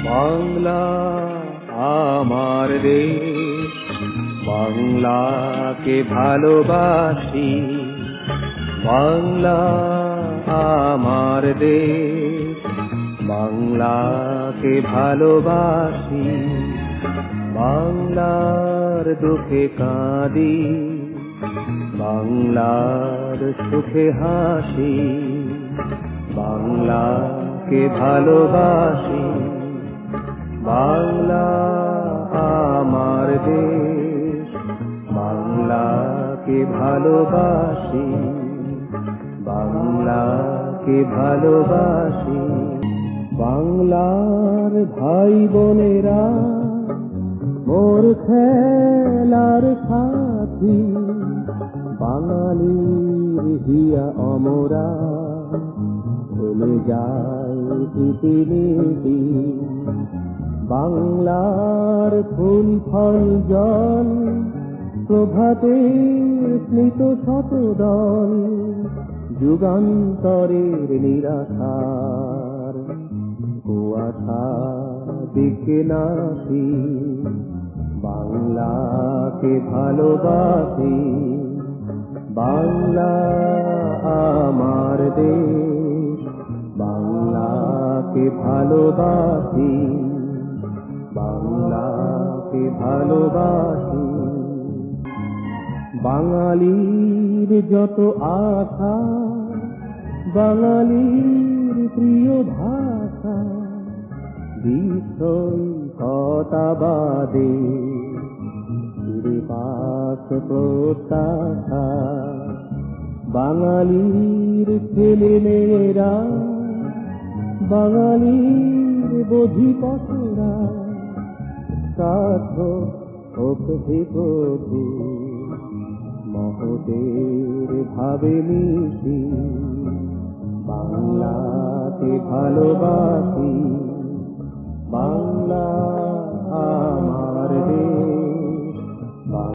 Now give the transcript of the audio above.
বাংলা আমার দেশ, বাংলাকে ভালোবাসি। বাংলা আমার দেশ, বাংলাকে ভালোবাসি। বাংলার দুঃখে কাঁদি, বাংলার সুখে হাসি। বাংলাকে ভালোবাসি। বাংলা আমার দেশ, বাংলাকে ভালোবাসি। বাংলাকে ভালোবাসি। বাংলার ভাই বোনেরা মোর খেলার সাথী, বাঙালির হিয়া অমরা ভুলে যায় ইতিনীতি। বাংলার ফুল ফল জল প্রভাতের স্মিত শতদল, যুগান্তরের নিরাশার কুয়াশা দিকে নাচি। বাংলাকে ভালোবাসি। বাংলা আমার দেশ, বাংলাকে ভালোবাসি। বাংলাকে ভালোবাসি। বাঙালির যত আশা, বাঙালির প্রিয় ভাষা, বিস্ময়তাবাদে পাক প্রত্যাশা। বাঙালির ছেলে মেয়েরা, বাঙালির বোধিপথরা, সার্থক হোক হে প্রভু মহতের ভাবে মিশি। বাংলাকে ভালোবাসি।